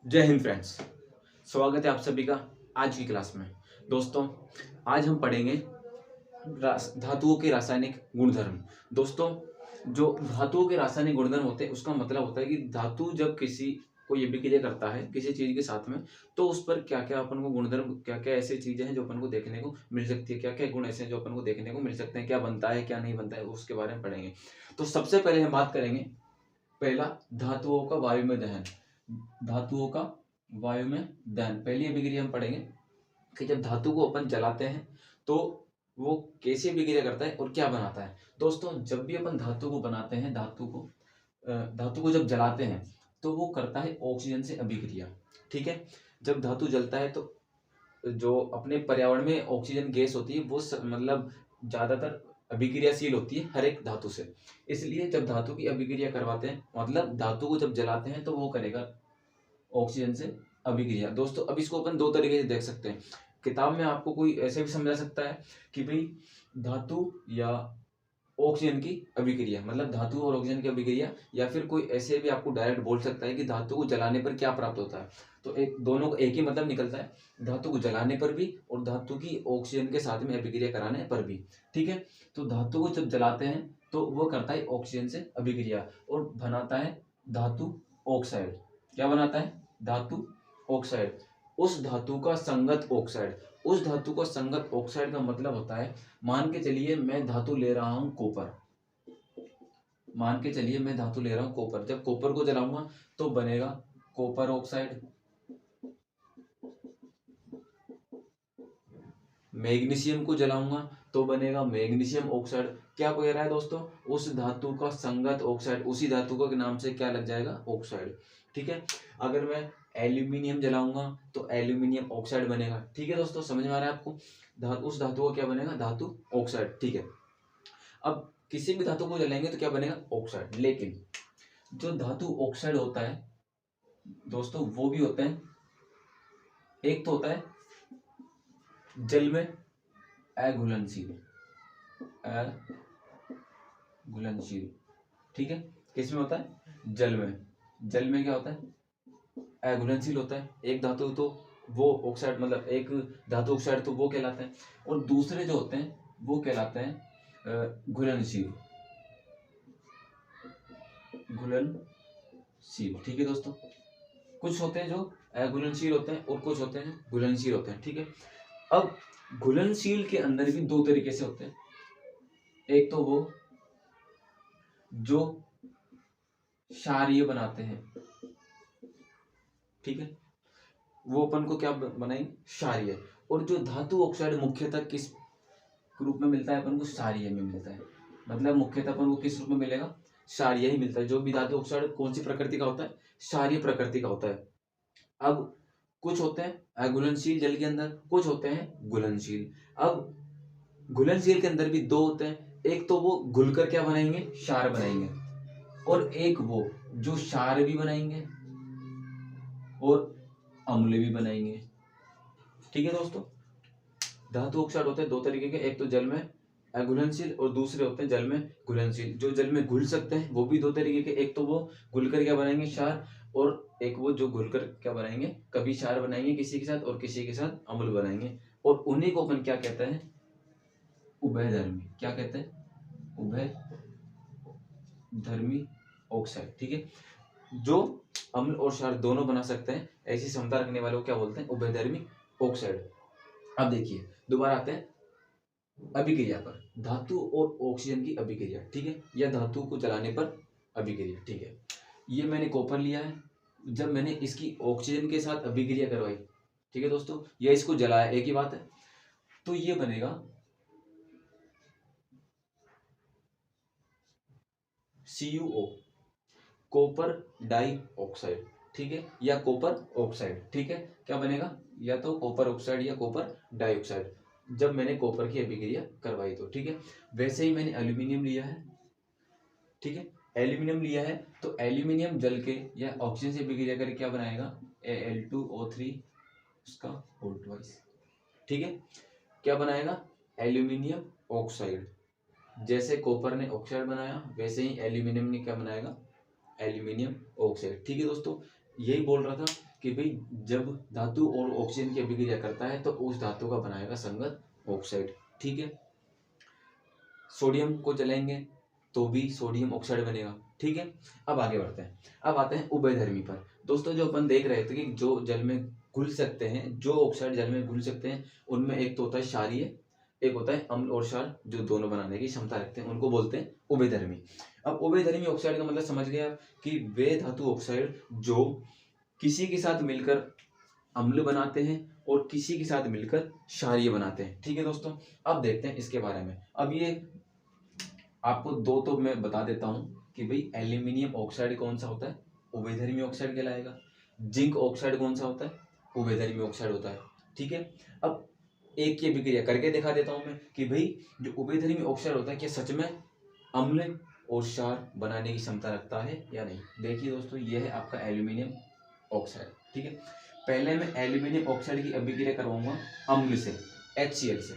जय हिंद फ्रेंड्स। स्वागत है आप सभी का आज की क्लास में। दोस्तों, आज हम पढ़ेंगे धातुओं के रासायनिक गुणधर्म। दोस्तों, जो धातुओं के रासायनिक गुणधर्म होते हैं उसका मतलब होता है कि धातु जब किसी कोई अभिक्रिया करता है किसी चीज के साथ में, तो उस पर क्या क्या अपन को गुणधर्म, क्या क्या ऐसी चीजें हैं जो अपन को देखने को मिल सकती है, क्या क्या गुण ऐसे हैं जो अपन को देखने को मिल सकते हैं, क्या बनता है क्या नहीं बनता है, उसके बारे में पढ़ेंगे। तो सबसे पहले हम बात करेंगे, पहला, धातुओं का वायु में दहन। धातुओं का वायु में दहन, पहली अभिक्रिया हम पढ़ेंगे कि जब धातु को अपन जलाते हैं तो वो कैसी अभिक्रिया करता है और क्या बनाता है। दोस्तों, जब भी अपन धातु को बनाते हैं, धातु को जब जलाते हैं तो वो करता है ऑक्सीजन से अभिक्रिया। ठीक है, जब धातु जलता है तो जो अपने पर्यावरण में ऑक्सीजन गैस होती है वो मतलब ज्यादातर अभिक्रियाशील होती है हर एक धातु से। इसलिए जब धातु की अभिक्रिया करवाते हैं, मतलब धातु को जब जलाते हैं, तो वो करेगा ऑक्सीजन से अभिक्रिया। दोस्तों, अब इसको अपन दो तरीके से देख सकते हैं। किताब में आपको कोई ऐसे भी समझा सकता है कि भाई धातु या ऑक्सीजन की अभिक्रिया, मतलब धातु और ऑक्सीजन की अभिक्रिया, या फिर कोई ऐसे भी आपको डायरेक्ट बोल सकता है कि धातु को जलाने पर क्या प्राप्त होता है। तो एक दोनों का एक ही मतलब निकलता है, धातु को जलाने पर भी और धातु की ऑक्सीजन के साथ में अभिक्रिया कराने पर भी। ठीक है, तो धातु को जब जलाते हैं तो वो करता है ऑक्सीजन से अभिक्रिया और बनाता है धातु ऑक्साइड। क्या बनाता है? धातु ऑक्साइड। उस धातु का संगत ऑक्साइड, उस धातु का संगत ऑक्साइड का मतलब होता है, मान के चलिए मैं धातु ले रहा हूं कॉपर, मान के चलिए मैं धातु ले रहा हूं कॉपर। जब कॉपर को जलाऊंगा तो बनेगा कॉपर ऑक्साइड। मैग्नीशियम को जलाऊंगा तो बनेगा मैग्नीशियम ऑक्साइड। क्या कह रहा है दोस्तों? उस धातु का संगत ऑक्साइड, उसी धातु का नाम से क्या लग जाएगा? ऑक्साइड। ठीक है, अगर मैं एल्यूमिनियम जलाऊंगा तो एल्यूमिनियम ऑक्साइड बनेगा। ठीक है दोस्तों, समझ में आ रहा है आपको? उस धातु का क्या बनेगा? धातु ऑक्साइड। ठीक है, अब किसी भी धातु को जलाएंगे तो क्या बनेगा? ऑक्साइड। लेकिन जो धातु ऑक्साइड होता है दोस्तों, वो भी होता है, एक तो होता है जल में अघुलनशील, अघुलनशील। ठीक है, किस में होता है? जल में। जल में क्या होता है? अघुलनशील होता है। एक धातु तो वो ऑक्साइड, मतलब एक धातु ऑक्साइड तो वो कहलाते हैं, और दूसरे जो होते हैं वो कहलाते हैं घुलनशील, घुलनशील। ठीक है दोस्तों, कुछ होते हैं जो अघुलनशील होते हैं और कुछ होते हैं जो घुलनशील होते हैं। ठीक है, अब घुलनशील के अंदर भी दो तरीके से होते हैं। एक तो वो जो क्षारीय बनाते हैं, ठीक है, वो अपन को क्या बनाएंगे? क्षारीय। और जो धातु ऑक्साइड मुख्यतः किस रूप में मिलता है? अपन को क्षारीय में मिलता है। मतलब मुख्यतः अपन को किस रूप में मिलेगा? क्षारीय ही मिलता है। जो भी धातु ऑक्साइड कौन सी प्रकृति का होता है? क्षारीय प्रकृति का होता है। अब कुछ होते हैं अघुलनशील जल के अंदर, कुछ होते हैं घुलनशील। अब घुलनशील के अंदर भी दो होते हैं, एक तो वो घुलकर क्या बनाएंगे? क्षार बनाएंगे, और एक वो जो क्षार भी बनाएंगे और अम्ल भी बनाएंगे। ठीक है दोस्तों, धातु ऑक्साइड होते हैं दो तरीके के, एक तो जल में अघुलनशील और दूसरे होते हैं जल में घुलनशील। जो जल में घुल सकते हैं वो भी दो तरीके के, एक तो वो घुलकर क्या बनाएंगे? क्षार, और एक वो जो घुलकर क्या बनाएंगे? कभी क्षार बनाएंगे किसी के साथ और किसी के साथ अम्ल बनाएंगे। और उन्हीं को अपन क्या कहते हैं? उभयधर्मी। क्या कहते हैं? उभयधर्मी ऑक्साइड। ठीक है, जो अम्ल और क्षार दोनों बना सकते हैं, ऐसी क्षमता रखने वाले को क्या बोलते हैं? उभयधर्मी ऑक्साइड। अब देखिए, दोबारा आते हैं अभिक्रिया पर, धातु और ऑक्सीजन की अभिक्रिया। ठीक है, या धातु को जलाने पर अभिक्रिया। ठीक है, ये मैंने कॉपर लिया है, जब मैंने इसकी ऑक्सीजन के साथ अभिक्रिया करवाई, ठीक है दोस्तों, या इसको जलाया, एक ही बात है, तो ये बनेगा CuO, कॉपर डाई ऑक्साइड। ठीक है, या कॉपर ऑक्साइड। ठीक है, क्या बनेगा? या तो कॉपर ऑक्साइड या कॉपर डाइऑक्साइड, जब मैंने कॉपर की अभिक्रिया करवाई तो। ठीक है, वैसे ही मैंने एल्यूमिनियम लिया है। ठीक है, एल्यूमिनियम लिया है तो एल्यूमिनियम जल के या ऑक्सीजन से अभिक्रिया करके क्या बनाएगा? Al2O3, उसका होल ट्वाइस। ठीक है, क्या बनाएगा? Aluminium oxide. जैसे कॉपर ने ऑक्साइड बनाया, वैसे ही एल्यूमिनियम ने क्या बनाएगा? Aluminium oxide. ठीक है दोस्तों, यही बोल रहा था कि भाई जब धातु और ऑक्सीजन की अभिक्रिया करता है तो उस धातु का बनाएगा संगत ऑक्साइड। ठीक है, सोडियम को जलाएंगे तो भी सोडियम ऑक्साइड बनेगा। ठीक है, अब आगे बढ़ते हैं। अब आते हैं उभयधर्मी पर। दोस्तों जो अपन देख रहे थे कि जो जल में घुल सकते हैं, जो ऑक्साइड जल में घुल सकते हैं, उनमें एक तो होता है क्षारीय, एक होता है अम्ल और क्षार, जो दोनों बनाने की क्षमता रखते हैं, उनको बोलते हैं उभयधर्मी। अब उभयधर्मी ऑक्साइड का मतलब समझ गए आप कि वे धातु ऑक्साइड जो किसी के साथ मिलकर अम्ल बनाते हैं और किसी के साथ मिलकर क्षारीय बनाते हैं। ठीक है दोस्तों, अब देखते हैं इसके बारे में। अब ये आपको दो तो मैं बता देता हूँ कि भाई एल्यूमिनियम ऑक्साइड कौन सा होता है, उभयधर्मी ऑक्साइड कहलाएगा। जिंक ऑक्साइड कौन सा होता है, उभयधर्मी ऑक्साइड होता है। ठीक है, अब एक की अभिक्रिया करके दिखा देता हूँ मैं कि भाई जो उभयधर्मी ऑक्साइड होता है क्या सच में अम्ल और क्षार बनाने की क्षमता रखता है या नहीं। देखिए दोस्तों, यह है आपका एल्यूमिनियम ऑक्साइड। ठीक है, पहले मैं एल्यूमिनियम ऑक्साइड की अभिक्रिया करवाऊंगा अम्ल से, HCl से।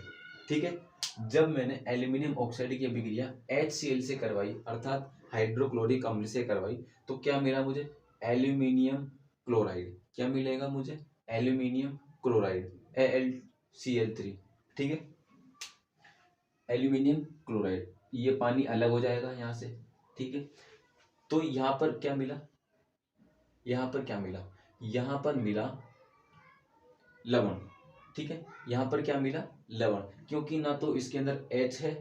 ठीक है, जब मैंने एल्यूमिनियम ऑक्साइड की अभिक्रिया HCl से करवाई, अर्थात हाइड्रोक्लोरिक अम्ल से करवाई, तो क्या मिला मुझे, एल्यूमिनियम क्लोराइड। क्या मिलेगा मुझे, एल्यूमिनियम क्लोराइड, AlCl3। ठीक है, एल्यूमिनियम क्लोराइड, ये पानी अलग हो जाएगा यहाँ से। ठीक है, तो यहाँ पर क्या मिला, यहाँ पर क्या मिला, यहाँ पर मिला लवण। ठीक है, यहाँ पर क्या मिला, लवण, क्योंकि ना तो इसके अंदर H है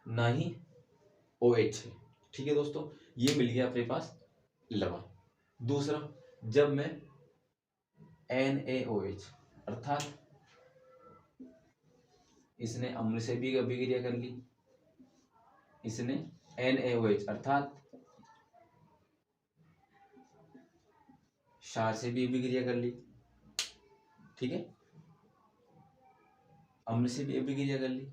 ना ही OH है। ठीक है दोस्तों, ये मिल गया अपने पास लवण। दूसरा, जब मैं NaOH, अर्थात इसने अम्ल से भी अभिक्रिया कर ली, इसने NaOH अर्थात क्षार से भी अभिक्रिया कर ली। ठीक है, अम्ल से भी अभिक्रिया कर ली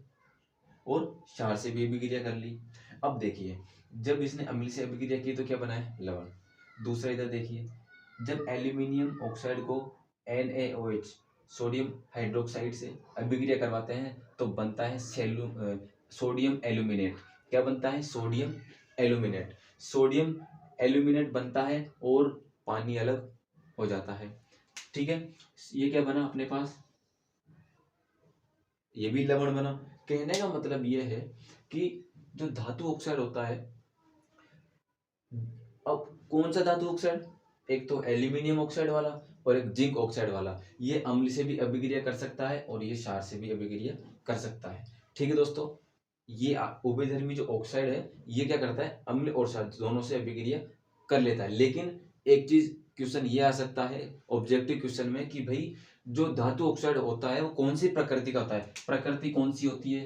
और क्षार से भी अभिक्रिया कर ली। अब देखिए, जब इसने अम्ल से अभिक्रिया की तो क्या बना है, लवण। दूसरा इधर देखिए, जब एल्यूमिनियम ऑक्साइड को NaOH सोडियम हाइड्रोक्साइड से अभिक्रिया करवाते हैं तो बनता है सोडियम एल्यूमिनेट। क्या बनता है, सोडियम एल्यूमिनेट। सोडियम एल्यूमिनेट बनता है और पानी अलग हो जाता है। ठीक है, ये क्या बना अपने पास, ये भी लवण बना। कहने का मतलब ये है कि जो धातु ऑक्साइड होता है, अब कौन सा धातु ऑक्साइड, एक तो एल्यूमिनियम ऑक्साइड वाला और एक जिंक ऑक्साइड वाला, ये अम्ल से भी अभिक्रिया कर सकता है और ये क्षार से भी अभिक्रिया कर सकता है। ठीक है दोस्तों, ये उभयधर्मी जो ऑक्साइड है ये क्या करता है, अम्ल और क्षार दोनों से अभिक्रिया कर लेता है। लेकिन एक चीज क्वेश्चन ये आ सकता है ऑब्जेक्टिव क्वेश्चन में कि भाई जो धातु ऑक्साइड होता है वो कौन सी प्रकृति का होता है, प्रकृति कौन सी होती है,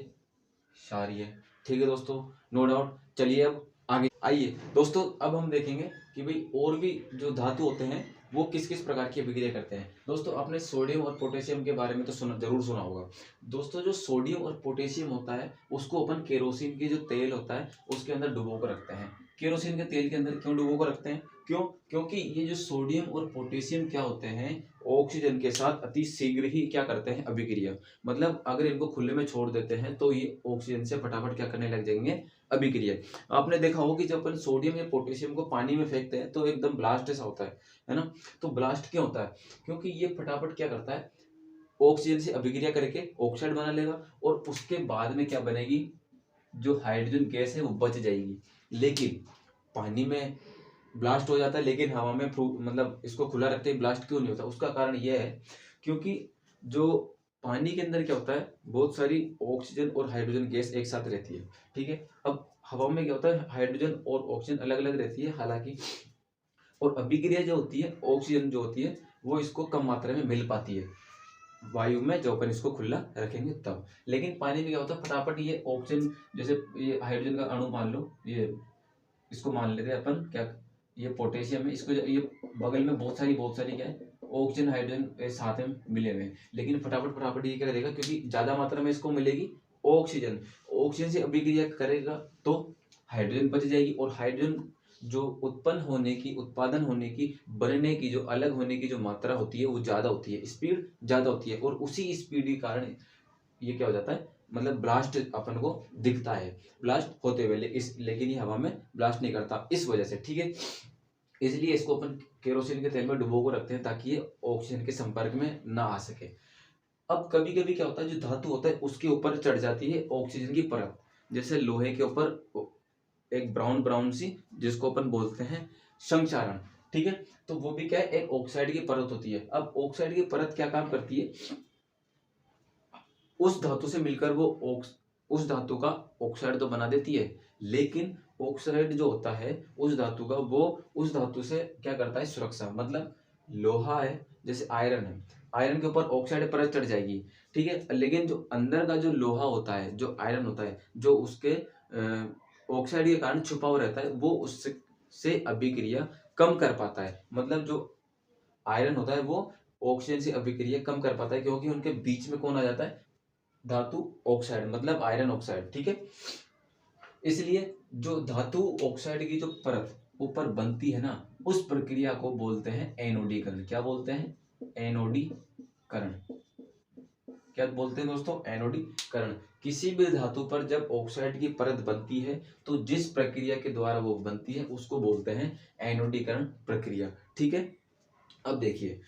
क्षारीय। ठीक है दोस्तों, नो डाउट। चलिए अब आगे आइए दोस्तों, अब हम देखेंगे कि भाई और भी जो धातु होते हैं वो किस किस प्रकार की अभिक्रिया करते हैं। दोस्तों आपने सोडियम और पोटेशियम के बारे में तो जरूर सुना होगा। दोस्तों जो सोडियम और पोटेशियम होता है उसको अपन केरोसिन के जो तेल होता है उसके अंदर डुबो कर रखते हैं। केरोसिन के तेल के अंदर क्यों डुबो कर रखते हैं, क्यों, क्योंकि ये जो सोडियम और पोटेशियम क्या होते हैं, ऑक्सीजन के साथ अति शीघ्र ही क्या करते हैं, अभिक्रिया। मतलब अगर इनको खुले में छोड़ देते हैं तो ये ऑक्सीजन से फटाफट क्या करने लग जाएंगे, अभिक्रिया। आपने देखा होगा कि जब अपन सोडियम या पोटेशियम को पानी में फेंकते हैं तो एकदम ब्लास्ट ऐसा होता है ना। तो ब्लास्ट क्यों होता है, क्योंकि ये फटाफट क्या करता है, ऑक्सीजन से अभिक्रिया करके ऑक्साइड बना लेगा और उसके बाद में क्या बनेगी, जो हाइड्रोजन गैस है वो बच जाएगी। लेकिन पानी में ब्लास्ट हो जाता है लेकिन हवा में मतलब इसको खुला रखते ही ब्लास्ट क्यों नहीं होता, उसका कारण यह है क्योंकि जो पानी के अंदर क्या होता है, बहुत सारी ऑक्सीजन और हाइड्रोजन गैस एक साथ रहती है। ठीक है, अब हवा में क्या होता है, हाइड्रोजन और ऑक्सीजन अलग अलग रहती है हालांकि, और अभिक्रिया जो होती है ऑक्सीजन जो होती है वो इसको कम मात्रा में मिल पाती है वायु में, जब अपन इसको खुला रखेंगे तब। लेकिन पानी में क्या होता है, फटाफट ये ऑक्सीजन, जैसे ये हाइड्रोजन का अणु मान लो, ये इसको मान लेते हैं अपन क्या, ये पोटेशियम है, इसको ये बगल में बहुत सारी क्या है, ऑक्सीजन हाइड्रोजन साथ में मिले हुए हैं। लेकिन फटाफट फटाफट ये क्या करेगा, क्योंकि ज्यादा मात्रा में इसको मिलेगी ऑक्सीजन, ऑक्सीजन से अभिक्रिया करेगा तो हाइड्रोजन बच जाएगी, और हाइड्रोजन जो उत्पन्न होने की, उत्पादन होने की, बनने की, जो अलग होने की जो मात्रा होती है वो ज्यादा होती है, स्पीड ज्यादा होती है, और उसी स्पीड के कारण ये क्या हो जाता है, मतलब ब्लास्ट अपन को दिखता है, ब्लास्ट होते हुए लेकिन ये हवा में ब्लास्ट नहीं करता इस वजह से। ठीक है, इसलिए इसको अपन केरोसिन के तेल में डुबो को रखते हैं ताकि ये ऑक्सीजन के संपर्क में ना आ सके। अब कभी कभी क्या होता है, जो धातु होता है उसके ऊपर चढ़ जाती है ऑक्सीजन की परत, जैसे लोहे के ऊपर एक ब्राउन ब्राउन सी, जिसको अपन बोलते हैं संक्षारण। ठीक है, तो वो भी क्या है, एक ऑक्साइड की परत होती है। अब ऑक्साइड की परत क्या काम करती है, उस धातु से मिलकर वो उस धातु का ऑक्साइड तो बना देती है, लेकिन ऑक्साइड जो होता है उस धातु का, वो उस धातु से क्या करता है, सुरक्षा। मतलब लोहा है, जैसे आयरन है, आयरन के ऊपर ऑक्साइड परत चढ़ जाएगी, ठीक है, लेकिन जो अंदर का जो लोहा होता है, जो आयरन होता है, जो उसके ऑक्साइड के कारण छुपा हुआ रहता है, वो उससे अभिक्रिया कम कर पाता है। मतलब जो आयरन होता है वो ऑक्सीजन से अभिक्रिया कम कर पाता है, क्योंकि उनके बीच में कौन आ जाता है, धातु ऑक्साइड, मतलब आयरन ऑक्साइड। ठीक है, इसलिए जो धातु ऑक्साइड की जो परत ऊपर बनती है ना, उस प्रक्रिया को बोलते हैं एनोडीकरण। क्या बोलते हैं, एनोडीकरण। क्या बोलते हैं दोस्तों, एनोडीकरण। किसी भी धातु पर जब ऑक्साइड की परत बनती है तो जिस प्रक्रिया के द्वारा वो बनती है उसको बोलते हैं एनोडीकरण प्रक्रिया। ठीक है, अब देखिए,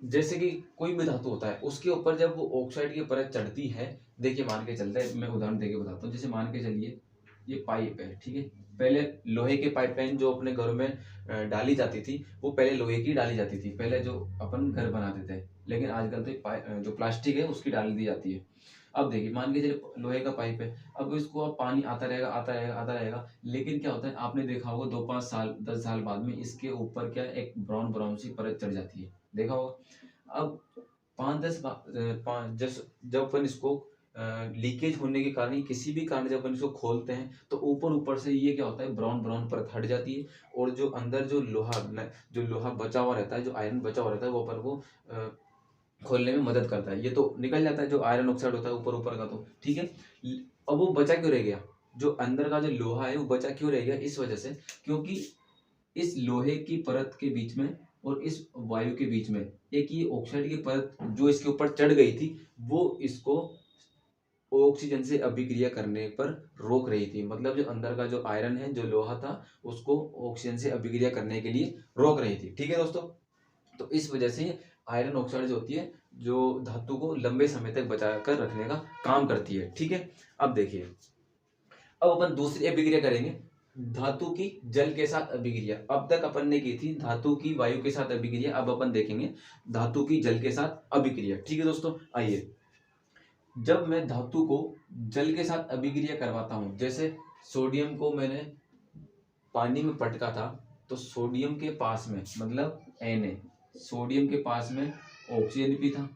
जैसे कि कोई भी धातु होता है उसके ऊपर जब वो ऑक्साइड की परत चढ़ती है, देखिए मान के चलते हैं, मैं उदाहरण देके बताता हूँ। जैसे मान के चलिए ये पाइप है, ठीक है, पहले लोहे के पाइपलाइन जो अपने घरों में डाली जाती थी, वो पहले लोहे की डाली जाती थी, पहले जो अपन घर बनाते थे, लेकिन आजकल तो जो प्लास्टिक है उसकी डाल दी जाती है। अब देखिए, मान के चलिए लोहे का पाइप है, अब इसको अब पानी आता रहेगा आता रहेगा आता रहेगा, लेकिन क्या होता है, आपने देखा होगा 2-5 साल 10 साल बाद में इसके ऊपर क्या एक ब्राउन ब्राउन सी परत चढ़ जाती है, देखा होगा। अब 5-10 जब अपन इसको लीकेज होने के कारण, किसी भी कारण जब अपन इसको खोलते हैं तो ऊपर ऊपर से ये क्या होता है, ब्राउन ब्राउन परत हट जाती है, और जो अंदर जो लोहा बचा हुआ रहता है, जो आयरन बचा हुआ रहता है, वो अपन को खोलने में मदद करता है। ये तो निकल जाता है जो आयरन ऑक्साइड होता है ऊपर ऊपर का, तो ठीक है। अब वो बचा क्यों रह गया, जो अंदर का जो लोहा है वो बचा क्यों रह गया, इस वजह से, क्योंकि इस लोहे की परत के बीच में और इस वायु के बीच में एक ये ऑक्साइड की परत जो इसके ऊपर चढ़ गई थी, वो इसको ऑक्सीजन से अभिक्रिया करने पर रोक रही थी। मतलब जो अंदर का जो आयरन है, जो लोहा था, उसको ऑक्सीजन से अभिक्रिया करने के लिए रोक रही थी। ठीक है दोस्तों, तो इस वजह से आयरन ऑक्साइड जो होती है, जो धातु को लंबे समय तक बचा कर रखने का काम करती है। ठीक है, अब देखिए, अब अपन दूसरी अभिक्रिया करेंगे, धातु की जल के साथ अभिक्रिया। अब तक अपन ने की थी धातु की वायु के साथ अभिक्रिया, अब अपन देखेंगे धातु की जल के साथ अभिक्रिया। ठीक है दोस्तों, आइए, जब मैं धातु को जल के साथ अभिक्रिया करवाता हूं, जैसे सोडियम को मैंने पानी में पटका था, तो सोडियम के पास में, मतलब Na, सोडियम के पास में ऑक्सीजन भी था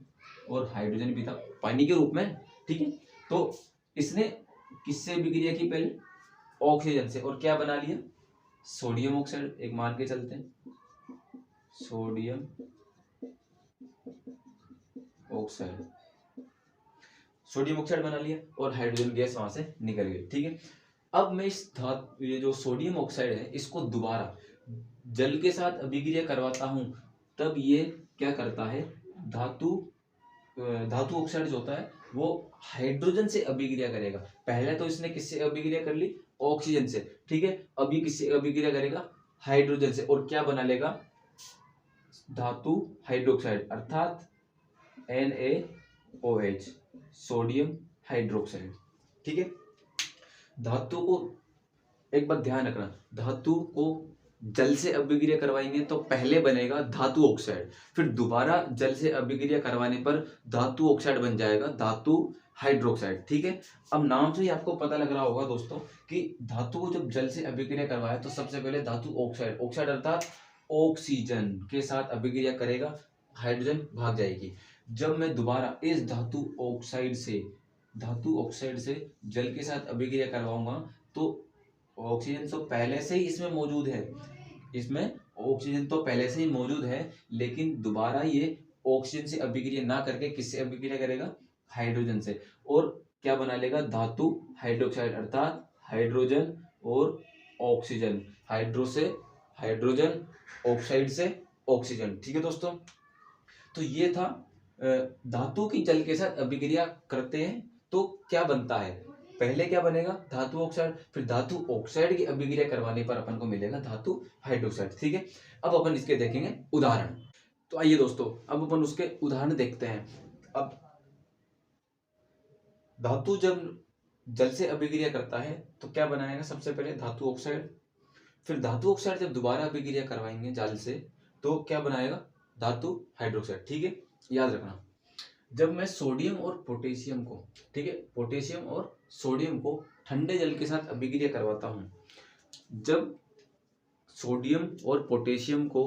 और हाइड्रोजन भी था पानी के रूप में। ठीक है, तो इसने किससे अभिक्रिया की, पहले ऑक्सीजन से, और क्या बना लिया, सोडियम ऑक्साइड। एक मान के चलते हैं, सोडियम ऑक्साइड, सोडियम ऑक्साइड बना लिया और हाइड्रोजन गैस वहां से निकल गई। ठीक है, अब मैं ये जो सोडियम ऑक्साइड है इसको दोबारा जल के साथ अभिक्रिया करवाता हूं, तब ये क्या करता है, धातु ऑक्साइड जो होता है वो हाइड्रोजन से अभिक्रिया करेगा। पहले तो इसने किससे अभिक्रिया कर ली, ऑक्सीजन से। ठीक है, अब ये किससे अभिक्रिया करेगा, हाइड्रोजन से, और क्या बना लेगा, धातु हाइड्रोक्साइड, अर्थात NaOH, सोडियम हाइड्रोक्साइड। ठीक है, धातु को एक बात ध्यान रखना, धातु को जल से अभिक्रिया करवाएंगे तो पहले बनेगा धातु ऑक्साइड, फिर दोबारा जल से अभिक्रिया करवाने पर धातु ऑक्साइड बन जाएगा धातु हाइड्रोक्साइड। ठीक है, अब नाम से ही आपको पता लग रहा होगा दोस्तों कि धातु को जब जल से अभिक्रिया करवाया तो सबसे पहले धातु ऑक्साइड, ऑक्साइड अर्थात ऑक्सीजन के साथ अभिक्रिया करेगा, हाइड्रोजन भाग जाएगी। जब मैं दोबारा इस धातु ऑक्साइड से जल के साथ अभिक्रिया करवाऊंगा तो ऑक्सीजन तो पहले से ही इसमें मौजूद है, इसमें ऑक्सीजन तो पहले से ही मौजूद है, लेकिन दोबारा ये ऑक्सीजन से अभिक्रिया ना करके किससे अभिक्रिया करेगा, हाइड्रोजन से, और क्या बना लेगा, धातु हाइड्रोक्साइड, अर्थात हाइड्रोजन और ऑक्सीजन, हाइड्रो से हाइड्रोजन, ऑक्साइड से ऑक्सीजन। ठीक है दोस्तों, तो ये था धातु की जल के साथ अभिक्रिया करते हैं तो क्या बनता है, पहले क्या बनेगा, धातु ऑक्साइड, फिर धातु ऑक्साइड की अभिक्रिया करवाने पर अपन को मिलेगा धातु हाइड्रोक्साइड। ठीक है, अब अपन इसके देखेंगे उदाहरण। तो आइए दोस्तों, अब अपन उसके उदाहरण देखते हैं। अब धातु जब जल से अभिक्रिया करता है तो क्या बनाएगा, सबसे पहले धातु ऑक्साइड, फिर धातु ऑक्साइड जब दोबारा अभिक्रिया करवाएंगे जल से तो क्या बनाएगा, धातु हाइड्रोक्साइड। ठीक है, याद रखना, जब मैं सोडियम और पोटेशियम को, ठीक है, पोटेशियम और सोडियम को ठंडे जल के साथ अभिक्रिया करवाता हूं, जब सोडियम और पोटेशियम को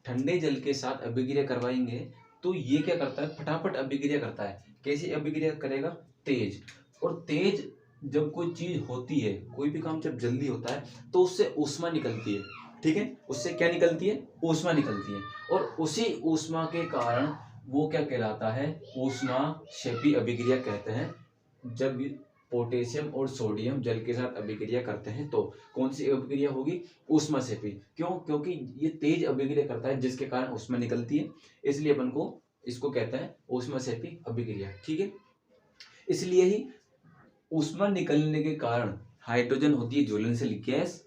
ठंडे जल के साथ अभिक्रिया करवाएंगे तो ये क्या करता है, फटाफट अभिक्रिया करता है। कैसे अभिक्रिया करेगा, तेज। और तेज जब कोई चीज होती है, कोई भी काम जब जल्दी होता है तो उससे ऊष्मा निकलती है। ठीक है, उससे क्या निकलती है, ऊष्मा निकलती है, और उसी ऊष्मा के कारण वो क्या कहलाता है, ऊष्माक्षेपी अभिक्रिया कहते हैं। जब पोटेशियम और सोडियम जल के साथ अभिक्रिया करते हैं तो कौन सी अभिक्रिया होगी, ऊष्माक्षेपी। क्यों, क्योंकि ये तेज अभिक्रिया करता है जिसके कारण ऊष्मा निकलती है, इसलिए अपन को इसको कहते हैं ऊष्माक्षेपी अभिक्रिया। ठीक है, इसलिए ही ऊष्मा निकलने के कारण हाइड्रोजन होती है ज्वलनशील गैस,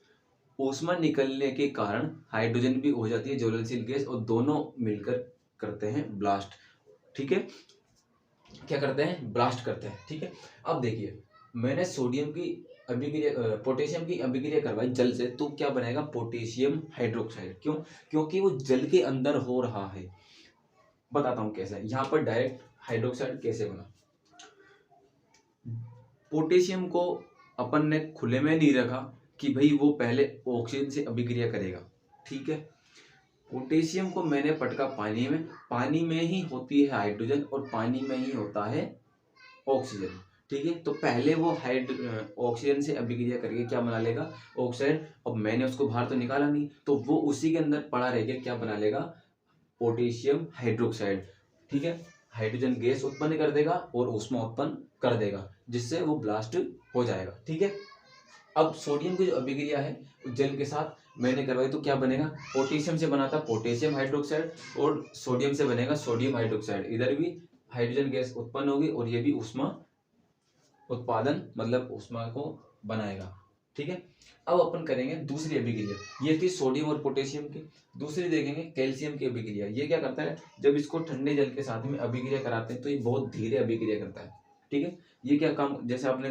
ऊष्मा निकलने के कारण हाइड्रोजन भी हो जाती है ज्वलनशील गैस, और दोनों मिलकर करते हैं ब्लास्ट। ठीक है, क्या करते हैं, ब्लास्ट करते हैं। ठीक है, अब देखिए, मैंने सोडियम की अभिक्रिया, पोटेशियम की अभिक्रिया करवाई जल से, तो क्या बनेगा, पोटेशियम हाइड्रोक्साइड। क्यों, क्योंकि वो जल के अंदर हो रहा है। बताता हूं कैसे, यहाँ पर डायरेक्ट हाइड्रोक्साइड कैसे बना। पोटेशियम को अपन ने खुले में नहीं रखा कि भाई वो पहले ऑक्सीजन से अभिक्रिया करेगा। ठीक है, पोटेशियम को मैंने पटका पानी में, पानी में ही होती है हाइड्रोजन और पानी में ही होता है ऑक्सीजन। ठीक है, तो पहले वो ऑक्सीजन से अभिक्रिया करके क्या बना लेगा, ऑक्साइड। अब मैंने उसको बाहर तो निकाला नहीं, तो वो उसी के अंदर पड़ा रह गया, क्या बना लेगा, पोटेशियम हाइड्रोक्साइड। ठीक है, हाइड्रोजन गैस उत्पन्न कर देगा और ऊष्मा उत्पन्न कर देगा, जिससे वो ब्लास्ट हो जाएगा। ठीक है, अब सोडियम की जो अभिक्रिया है जल के साथ मैंने करवाई तो क्या बनेगा, पोटेशियम से बना था पोटेशियम हाइड्रोक्साइड, और सोडियम से बनेगा सोडियम हाइड्रोक्साइड। इधर भी हाइड्रोजन गैस उत्पन्न होगी और ये भी ऊष्मा उत्पादन, मतलब ऊष्मा को बनाएगा। ठीक है, अब अपन करेंगे दूसरी अभिक्रिया, ये थी सोडियम और पोटेशियम की। दूसरी देखेंगे कैल्शियम की अभिक्रिया। ये क्या करता है, जब इसको ठंडे जल के साथ में अभिक्रिया कराते हैं तो ये बहुत धीरे अभिक्रिया करता है। ठीक है, ये क्या काम, जैसे आपने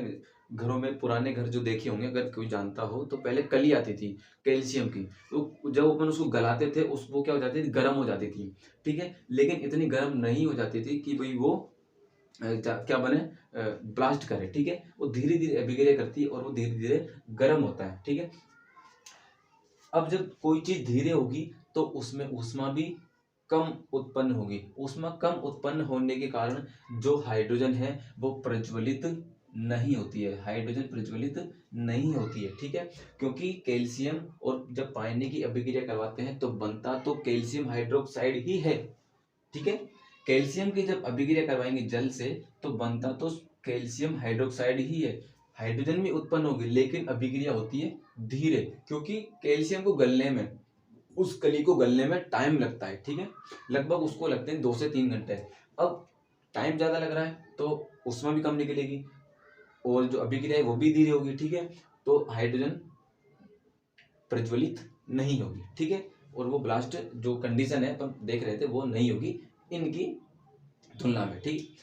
घरों में पुराने घर जो देखे होंगे, अगर कोई जानता हो, तो पहले कली आती थी कैल्शियम की, तो जब अपन उसको गलाते थे उस वो क्या हो जाती थी, गर्म हो जाती थी। ठीक है, लेकिन इतनी गर्म नहीं हो जाती थी कि भाई वो क्या बने, ब्लास्ट करे। ठीक है, वो धीरे धीरे अभिक्रिया करती है और वो धीरे धीरे गर्म होता है। ठीक है, अब जब कोई चीज धीरे होगी तो उसमें ऊष्मा भी कम उत्पन्न होगी। ऊष्मा कम उत्पन्न होने के कारण जो हाइड्रोजन है वो प्रज्वलित नहीं होती है, हाइड्रोजन प्रज्वलित नहीं होती है। ठीक है, क्योंकि कैल्शियम और जब पानी की अभिक्रिया करवाते हैं तो बनता तो कैल्शियम हाइड्रोक्साइड ही है। ठीक है, कैल्शियम की जब अभिक्रिया करवाएंगे जल से तो बनता तो कैल्शियम हाइड्रोक्साइड ही है। हाइड्रोजन भी उत्पन्न होगी लेकिन अभिक्रिया होती है धीरे, क्योंकि कैल्शियम को गलने में, उस कली को गलने में टाइम लगता है। ठीक है, लगभग उसको लगते हैं 2 से 3 घंटे। अब टाइम ज्यादा लग रहा है तो उसमें भी कम निकलेगी और जो अभिक्रिया है वो भी धीरे होगी। ठीक है, तो हाइड्रोजन प्रज्वलित नहीं होगी। ठीक है, और वो ब्लास्ट जो कंडीशन है अपन देख रहे थे वो नहीं होगी इनकी तुलना में। ठीक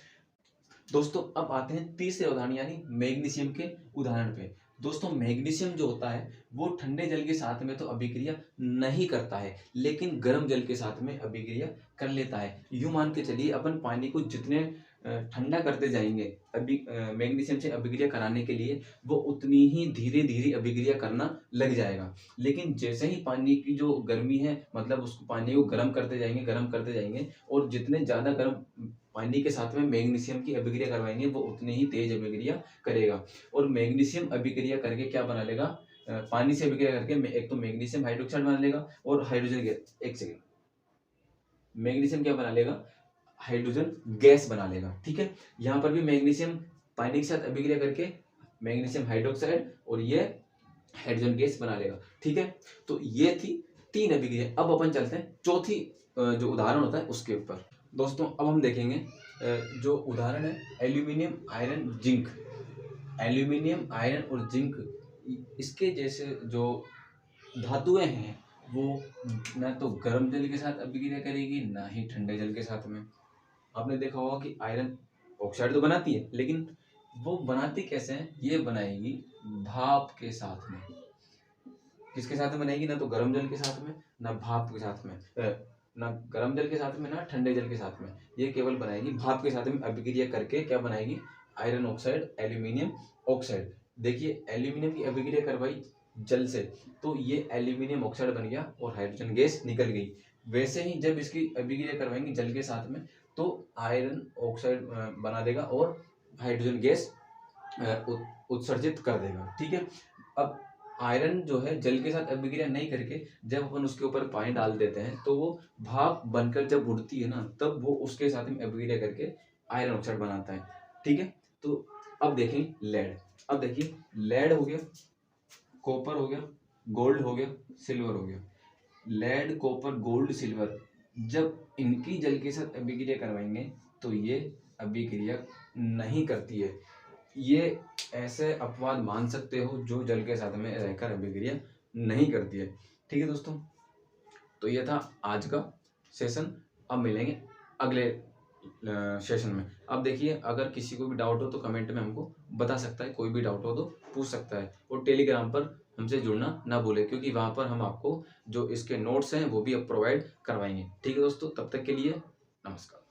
दोस्तों, अब आते हैं तीसरे उदाहरण यानी मैग्नीशियम के उदाहरण पे। दोस्तों, मैग्नीशियम जो होता है वो ठंडे जल के साथ में तो अभिक्रिया नहीं करता है, लेकिन गर्म जल के साथ में अभिक्रिया कर लेता है। यूं मान के चलिए, अपन पानी को जितने ठंडा करते जाएंगे मैग्नीशियम से अभिक्रिया कराने के लिए, वो उतनी ही धीरे धीरे अभिक्रिया करना लग जाएगा। लेकिन जैसे ही पानी की जो गर्मी है, मतलब उसको पानी को गर्म करते जाएंगे, और जितने ज़्यादा गर्म पानी के साथ में मैग्नीशियम की अभिक्रिया करवाएंगे वो उतनी ही तेज अभिक्रिया करेगा। और मैग्नीशियम अभिक्रिया करके क्या बना लेगा, पानी से अभिक्रिया करके एक तो मैग्नीशियम हाइड्रोक्साइड बना लेगा और हाइड्रोजन गैस, एक सेकेंड, मैग्नीशियम क्या बना लेगा, हाइड्रोजन गैस बना लेगा। ठीक है, यहाँ पर भी मैग्नीशियम पानी के साथ अभिक्रिया करके मैग्नीशियम हाइड्रोक्साइड और ये हाइड्रोजन गैस बना लेगा। ठीक है, तो ये थी 3 अभिक्रिया। अब अपन चलते हैं चौथी जो उदाहरण होता है उसके ऊपर। दोस्तों, अब हम देखेंगे जो उदाहरण है aluminium iron zinc. Aluminium, iron और जिंक, इसके जैसे जो धातुएं हैं वो ना तो गर्म जल के साथ अभिक्रिया करेगी ना ही ठंडे जल के साथ में। आपने देखा होगा कि आयरन ऑक्साइड तो बनाती है, लेकिन वो बनाती कैसे है, ये बनाएगी भाप के साथ में। किसके साथ में बनाएगी, ना तो गर्म जल के साथ में ना भाप के साथ में, ना गर्म जल के साथ में ना ठंडे जल के साथ में, ये केवल बनाएगी भाप के साथ में अभिक्रिया करके। क्या बनाएगी, आयरन ऑक्साइड, एल्यूमिनियम ऑक्साइड। देखिए एल्यूमिनियम की अभिक्रिया करवाई जल से तो ये एल्यूमिनियम ऑक्साइड बन गया और हाइड्रोजन गैस निकल गई। वैसे ही जब इसकी अभिक्रिया करवाएंगे जल के साथ में तो आयरन ऑक्साइड बना देगा और हाइड्रोजन गैस उत्सर्जित कर देगा। ठीक है। अब आयरन जो है जल के साथ अभिक्रिया नहीं करके जब अपन उसके ऊपर पानी डाल देते हैं तो वो भाप बनकर जब उड़ती है ना, तब वो उसके साथ में अभिक्रिया करके आयरन ऑक्साइड बनाता है। ठीक है। तो अब देखें लेड। अब देखिए लेड हो गया, कॉपर हो गया, गोल्ड हो गया, सिल्वर हो गया। लेड, कॉपर, गोल्ड, सिल्वर, जब इनकी जल के साथ अभिक्रिया करवाएंगे तो ये अभिक्रिया नहीं करती है। ये ऐसे अपवाद मान सकते हो जो जल के साथ में रहकर अभिक्रिया नहीं करती है। ठीक है दोस्तों, तो ये था आज का सेशन। अब मिलेंगे अगले सेशन में। अब देखिए अगर किसी को भी डाउट हो तो कमेंट में हमको बता सकता है, कोई भी डाउट हो तो पूछ सकता है। और टेलीग्राम पर हमसे जुड़ना ना भूले, क्योंकि वहाँ पर हम आपको जो इसके नोट्स हैं वो भी अब प्रोवाइड करवाएंगे। ठीक है दोस्तों, तब तक के लिए नमस्कार।